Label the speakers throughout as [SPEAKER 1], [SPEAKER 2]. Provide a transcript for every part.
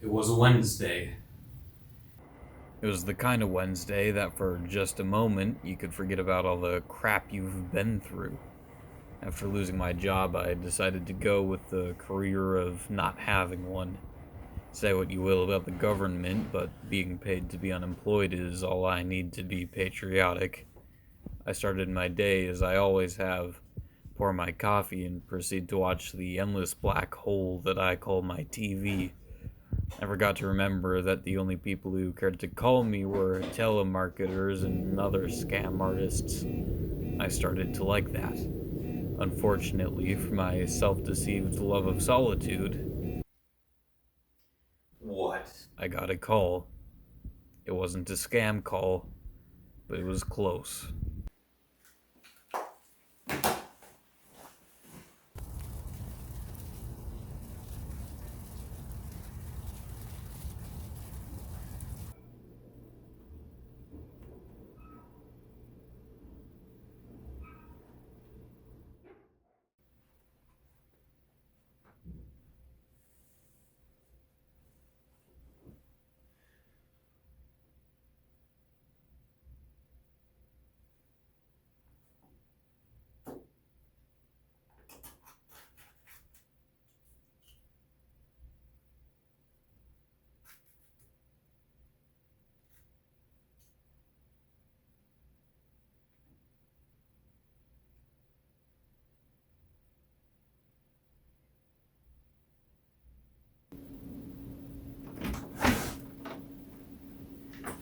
[SPEAKER 1] It was a Wednesday.
[SPEAKER 2] It was the kind of Wednesday that for just a moment you could forget about all the crap you've been through. After losing my job, I decided to go with the career of not having one. Say what you will about the government, but being paid to be unemployed is all I need to be patriotic. I started my day as I always have, pour my coffee, and proceed to watch the endless black hole that I call my TV. I forgot to remember that the only people who cared to call me were telemarketers and other scam artists. I started to like that. Unfortunately, for my self deceived love of solitude,
[SPEAKER 1] What?
[SPEAKER 2] I got a call. It wasn't a scam call, but it was close.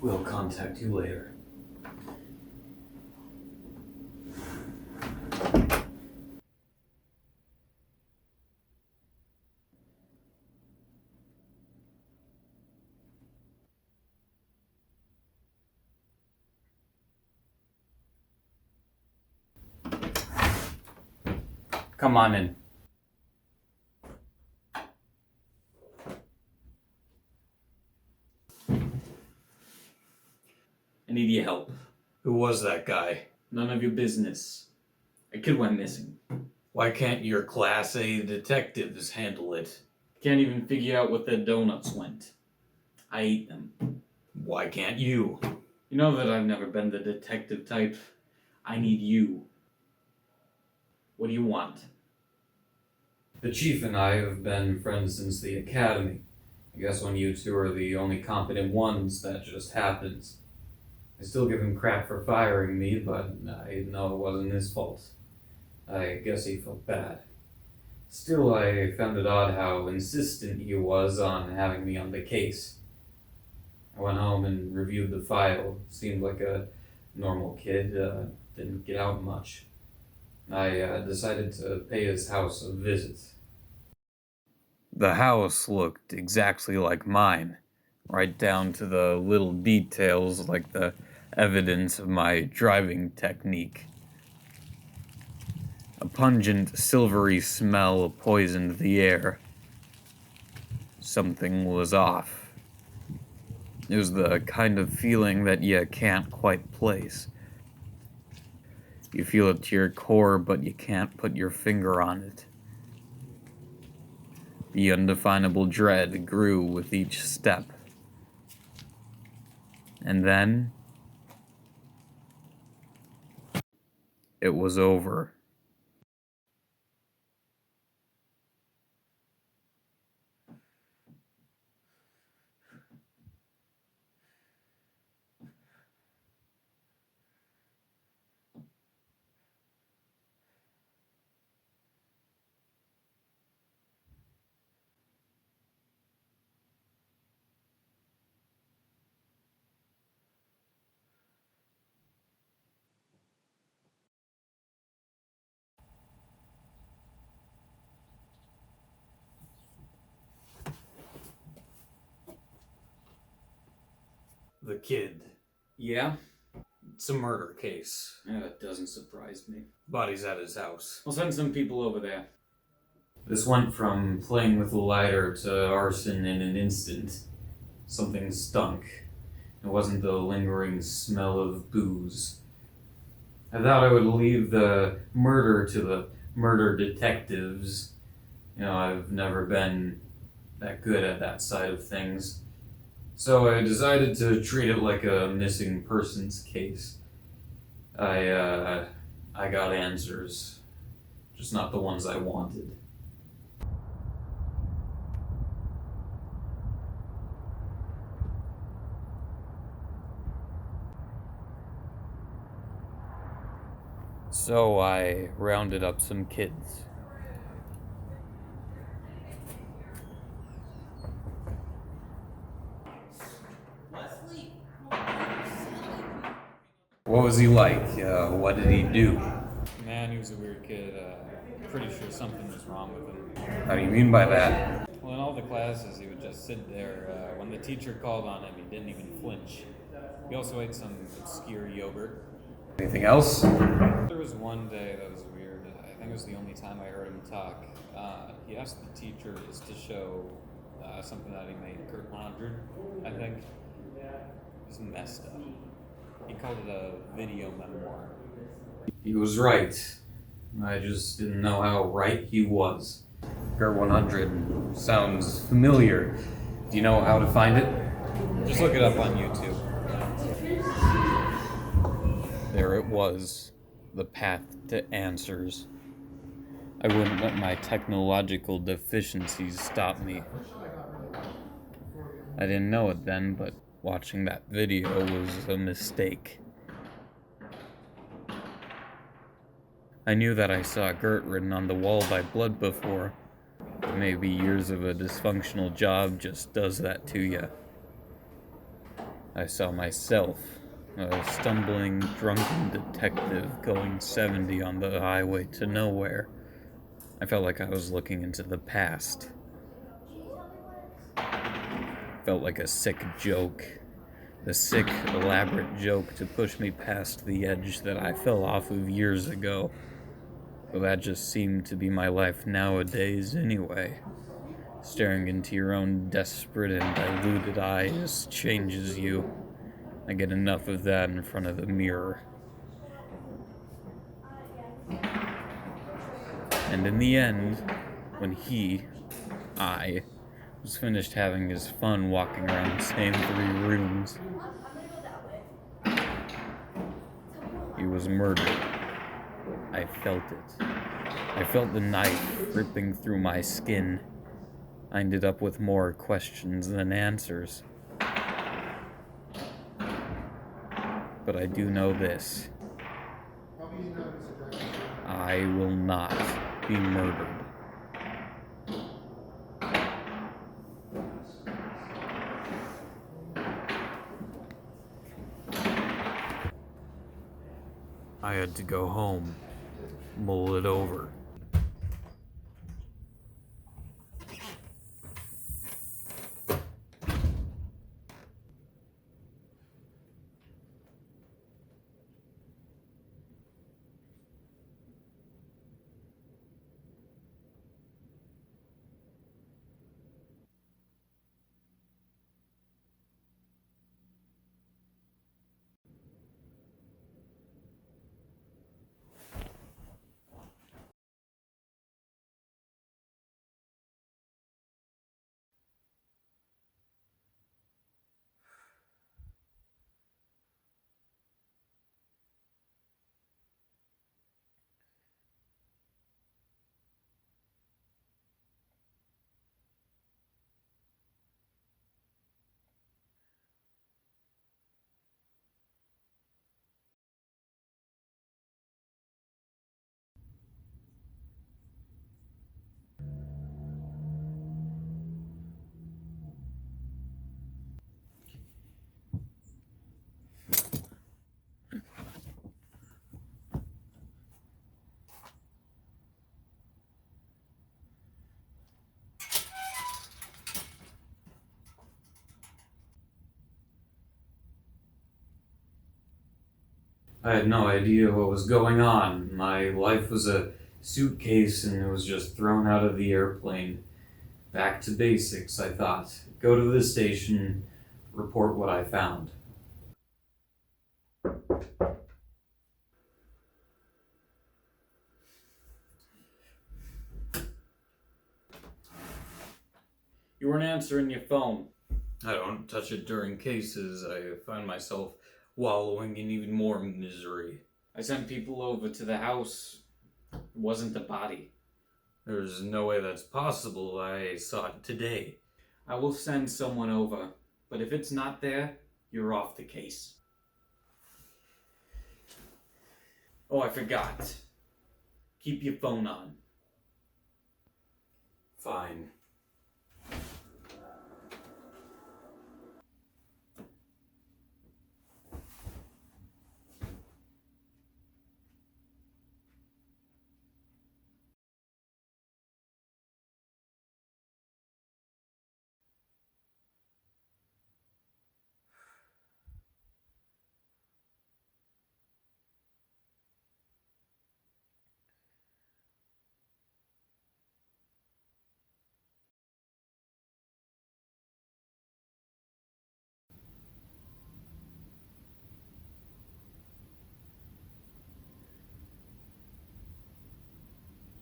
[SPEAKER 1] We'll contact you later. Come on in. I need your help.
[SPEAKER 2] Who was that guy?
[SPEAKER 1] None of your business. A kid went missing.
[SPEAKER 2] Why can't your Class A detectives handle it?
[SPEAKER 1] Can't even figure out what their donuts went. I ate them.
[SPEAKER 2] Why can't you?
[SPEAKER 1] You know that I've never been the detective type. I need you. What do you want?
[SPEAKER 2] The chief and I have been friends since the academy. I guess when you two are the only competent ones, that just happens. I still give him crap for firing me, but I know it wasn't his fault. I guess he felt bad. Still, I found it odd how insistent he was on having me on the case. I went home and reviewed the file. Seemed like a normal kid, didn't get out much. I decided to pay his house a visit. The house looked exactly like mine, right down to the little details like the evidence of my driving technique. A pungent, silvery smell poisoned the air. Something was off. It was the kind of feeling that you can't quite place. You feel it to your core, but you can't put your finger on it. The undefinable dread grew with each step. And then it was over.
[SPEAKER 1] The kid.
[SPEAKER 2] Yeah? It's a murder case.
[SPEAKER 1] That doesn't surprise me.
[SPEAKER 2] Body's at his house.
[SPEAKER 1] I'll send some people over there.
[SPEAKER 2] This went from playing with a lighter to arson in an instant. Something stunk. It wasn't the lingering smell of booze. I thought I would leave the murder to the murder detectives. You know, I've never been that good at that side of things. So I decided to treat it like a missing persons case. I got answers, just not the ones I wanted. So I rounded up some kids. What was he like? What did he do?
[SPEAKER 3] Man, he was a weird kid. Pretty sure something was wrong with him.
[SPEAKER 2] How do you mean by that?
[SPEAKER 3] Well, in all the classes, he would just sit there. When the teacher called on him, he didn't even flinch. He also ate some obscure yogurt.
[SPEAKER 2] Anything else?
[SPEAKER 3] There was one day that was weird. I think it was the only time I heard him talk. He asked the teachers to show something that he made, Gurt 100, I think. It was messed up. He called it a video memoir.
[SPEAKER 2] He was right. I just didn't know how right he was. Gurt 100 sounds familiar. Do you know how to find it?
[SPEAKER 3] Just look it up on YouTube.
[SPEAKER 2] There it was. The path to answers. I wouldn't let my technological deficiencies stop me. I didn't know it then, but watching that video was a mistake. I knew that I saw Gurt written on the wall by blood before. Maybe years of a dysfunctional job just does that to you. I saw myself, a stumbling, drunken detective going 70 on the highway to nowhere. I felt like I was looking into the past. Felt like a sick joke. The sick, elaborate joke to push me past the edge that I fell off of years ago. But that just seemed to be my life nowadays anyway. Staring into your own desperate and diluted eyes changes you. I get enough of that in front of the mirror. And in the end, when I, was finished having his fun walking around the same 3 rooms, he was murdered. I felt it. I felt the knife ripping through my skin. I ended up with more questions than answers. But I do know this. I will not be murdered. I had to go home, mull it over. I had no idea what was going on. My life was a suitcase and it was just thrown out of the airplane. Back to basics, I thought. Go to the station, report what I found.
[SPEAKER 1] You weren't answering your phone.
[SPEAKER 2] I don't touch it during cases. I find myself wallowing in even more misery.
[SPEAKER 1] I sent people over to the house. It wasn't a body.
[SPEAKER 2] There's no way that's possible. I saw it today.
[SPEAKER 1] I will send someone over, but if it's not there, you're off the case. Oh, I forgot. Keep your phone on.
[SPEAKER 2] Fine.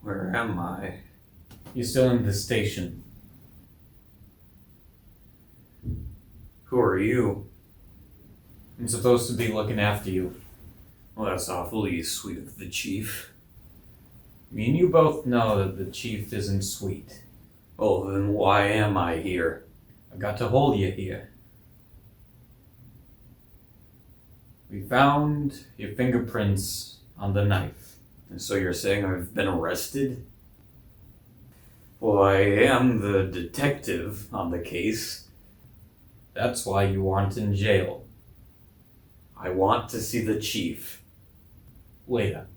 [SPEAKER 2] Where am I?
[SPEAKER 1] You're still in the station.
[SPEAKER 2] Who are you?
[SPEAKER 1] I'm supposed to be looking after you.
[SPEAKER 2] Well, that's awfully sweet of the chief.
[SPEAKER 1] Me and you both know that the chief isn't sweet.
[SPEAKER 2] Oh, then why am I here?
[SPEAKER 1] I've got to hold you here. We found your fingerprints on the knife.
[SPEAKER 2] And so you're saying I've been arrested? Well, I am the detective on the case.
[SPEAKER 1] That's why you aren't in jail.
[SPEAKER 2] I want to see the chief.
[SPEAKER 1] Later.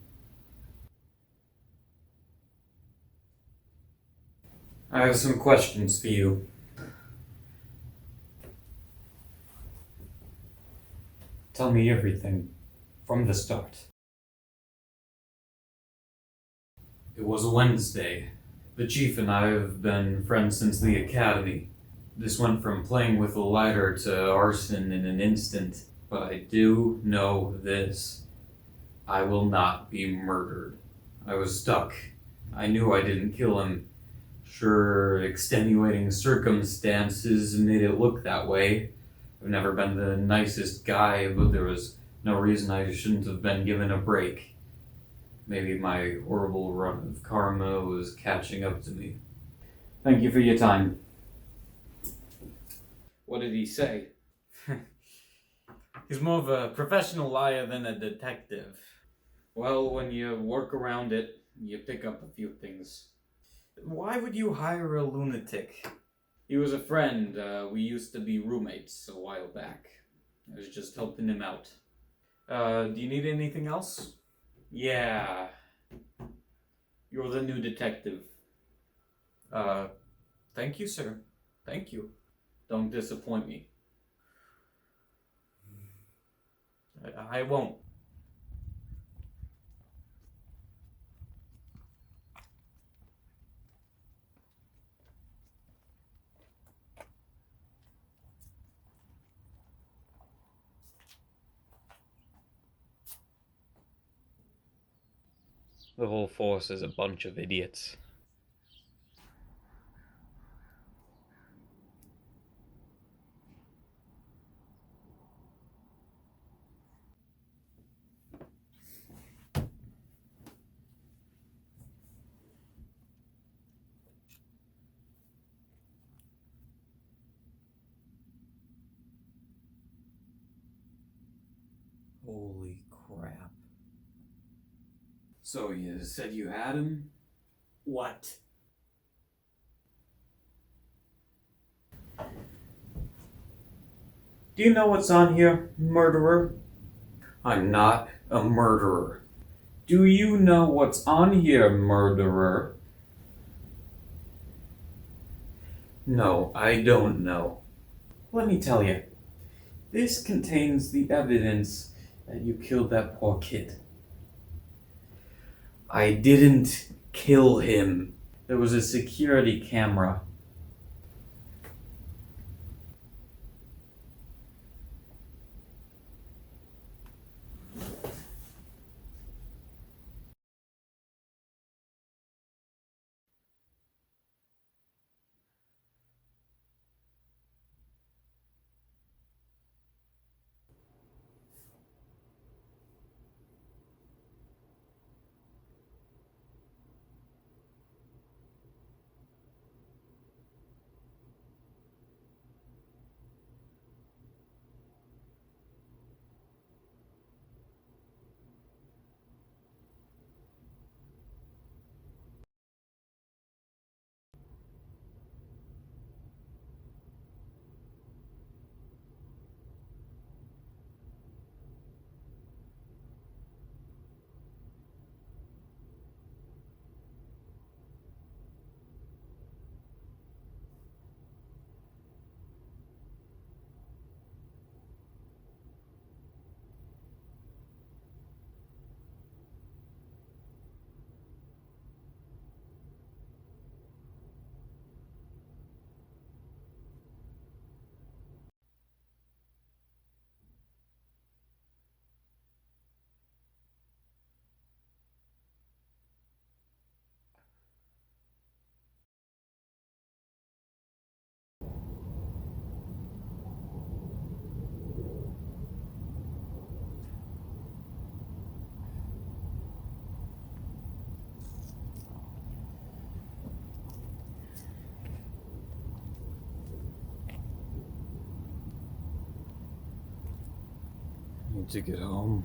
[SPEAKER 1] I have some questions for you. Tell me everything from the start.
[SPEAKER 2] It was Wednesday. The chief and I have been friends since the academy. This went from playing with a lighter to arson in an instant. But I do know this. I will not be murdered. I was stuck. I knew I didn't kill him. Sure, extenuating circumstances made it look that way. I've never been the nicest guy, but there was no reason I shouldn't have been given a break. Maybe my horrible run of karma was catching up to me.
[SPEAKER 1] Thank you for your time. What did he say?
[SPEAKER 2] He's more of a professional liar than a detective.
[SPEAKER 1] Well, when you work around it, you pick up a few things.
[SPEAKER 2] Why would you hire a lunatic?
[SPEAKER 1] He was a friend. We used to be roommates a while back. I was just helping him out.
[SPEAKER 2] Do you need anything else?
[SPEAKER 1] Yeah. You're the new detective.
[SPEAKER 2] Thank you, sir. Thank you.
[SPEAKER 1] Don't disappoint me.
[SPEAKER 2] I won't.
[SPEAKER 3] The whole force is a bunch of idiots.
[SPEAKER 2] Holy crap. So you said you had him? What?
[SPEAKER 1] Do you know what's on here, murderer?
[SPEAKER 2] I'm not a murderer.
[SPEAKER 1] Do you know what's on here, murderer?
[SPEAKER 2] No, I don't know.
[SPEAKER 1] Let me tell you. This contains the evidence that you killed that poor kid.
[SPEAKER 2] I didn't kill him.
[SPEAKER 1] There was a security camera.
[SPEAKER 2] Need to get home.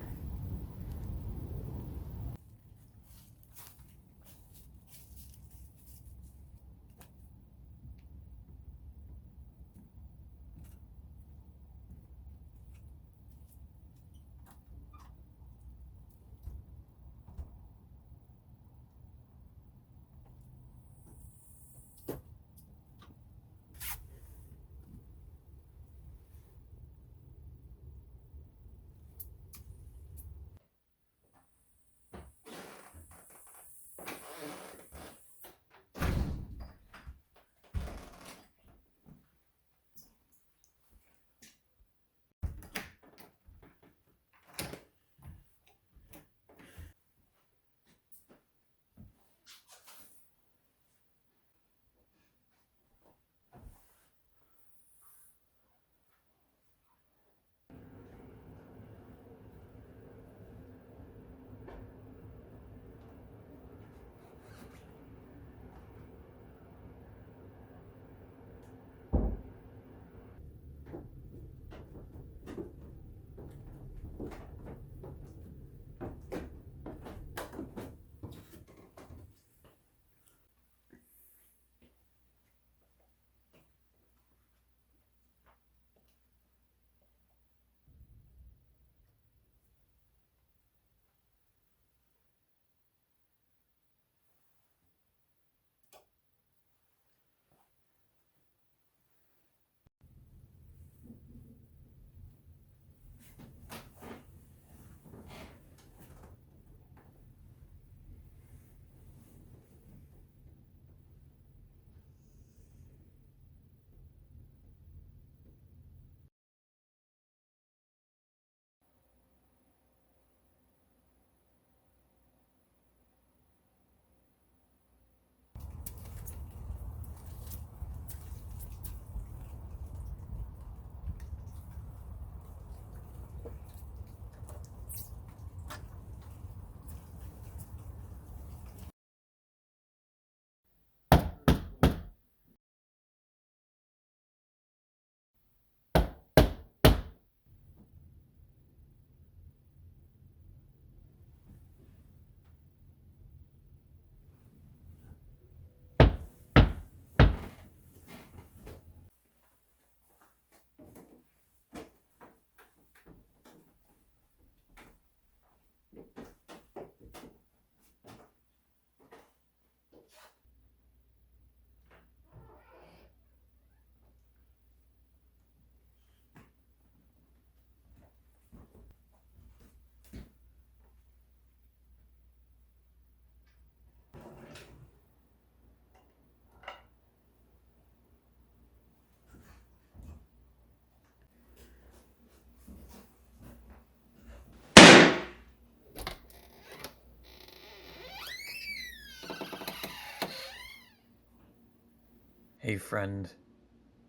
[SPEAKER 1] Hey friend,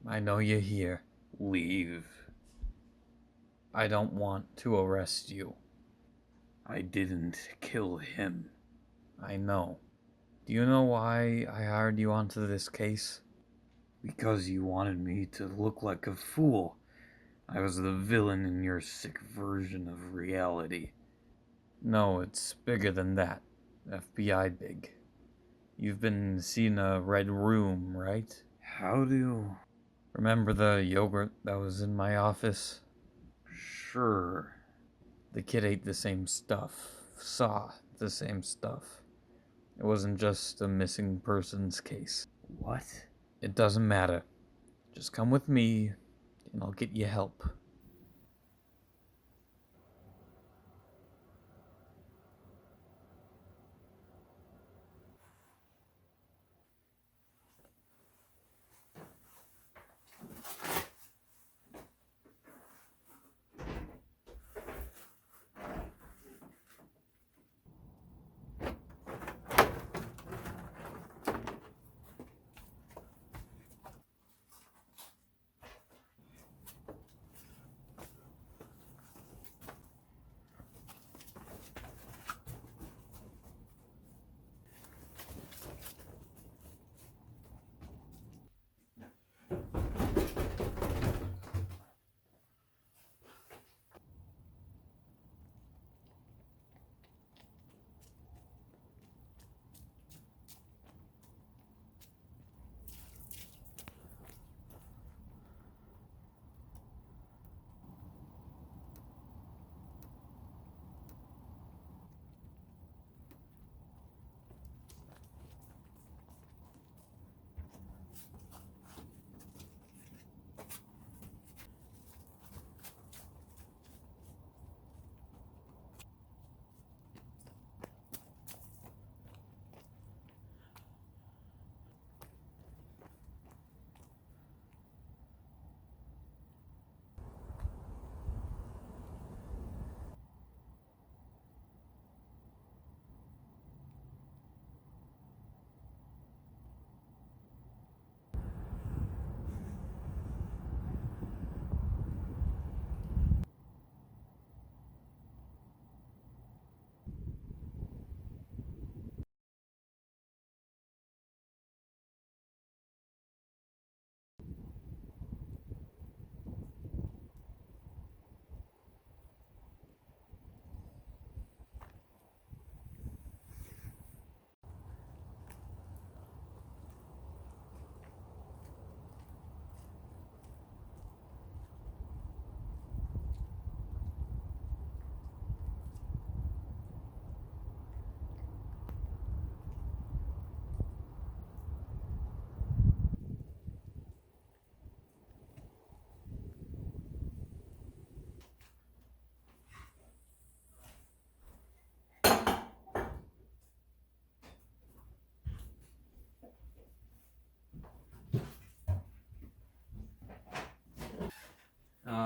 [SPEAKER 1] I know you're here. Leave. I don't want to arrest you. I didn't kill him. I know. Do you know why I hired you onto this case? Because you wanted me to look like a fool. I was the villain in your sick version of reality. No, it's bigger than that. FBI big. You've been seeing a red room, right?
[SPEAKER 2] How do...
[SPEAKER 1] Remember the yogurt that was in my office?
[SPEAKER 2] Sure.
[SPEAKER 1] The kid ate the same stuff, saw the same stuff. It wasn't just a missing persons case.
[SPEAKER 2] What?
[SPEAKER 1] It doesn't matter. Just come with me, and I'll get you help.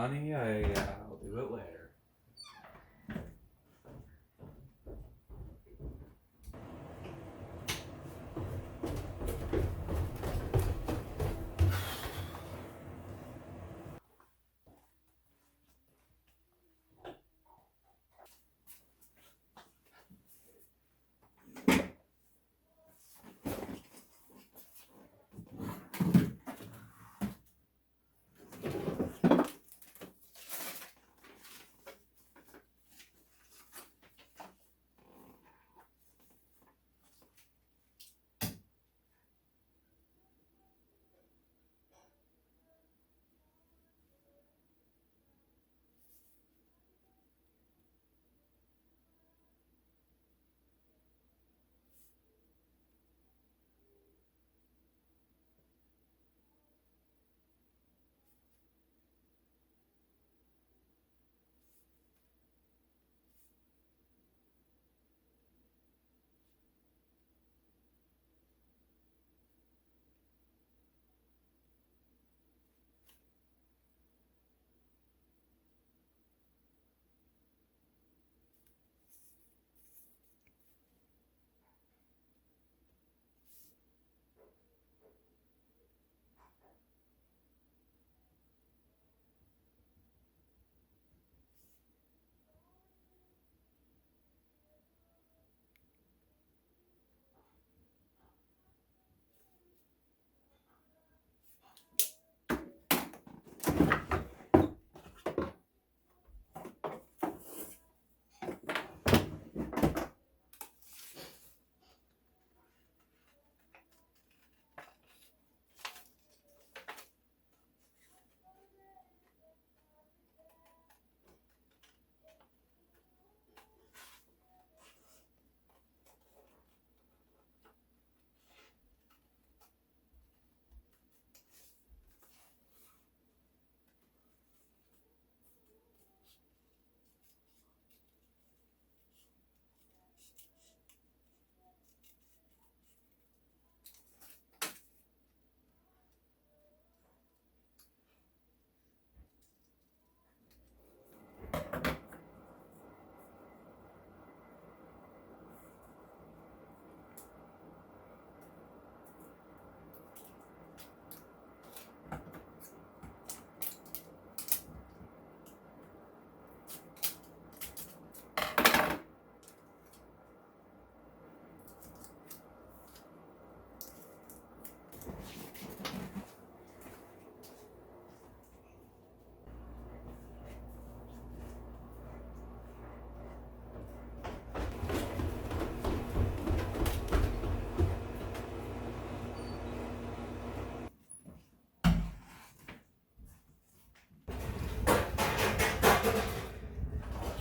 [SPEAKER 2] honey. I'll do it later.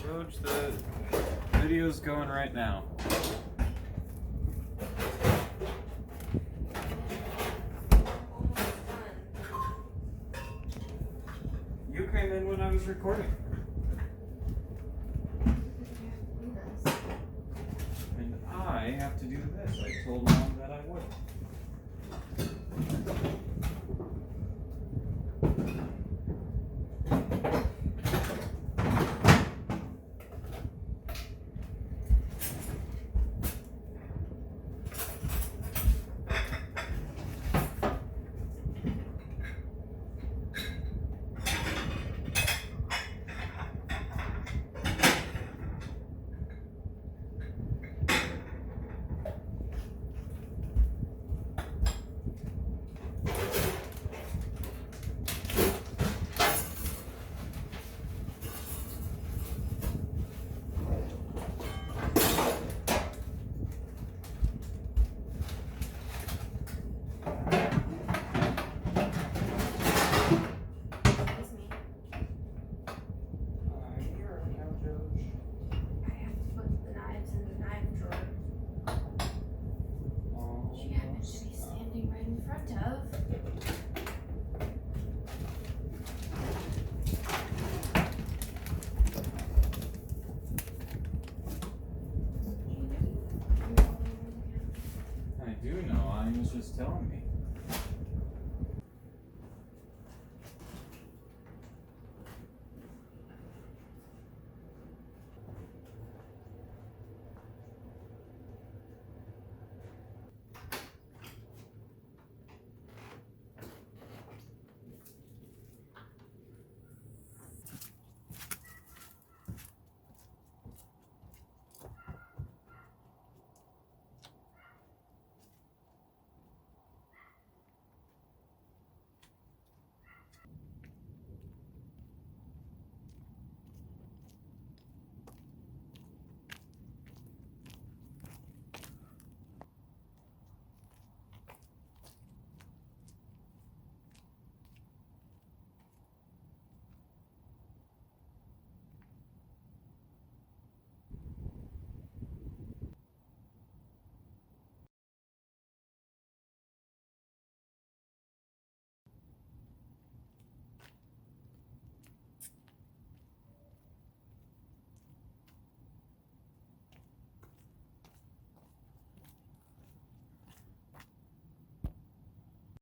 [SPEAKER 2] George, the video's going right now. You came in when I was recording.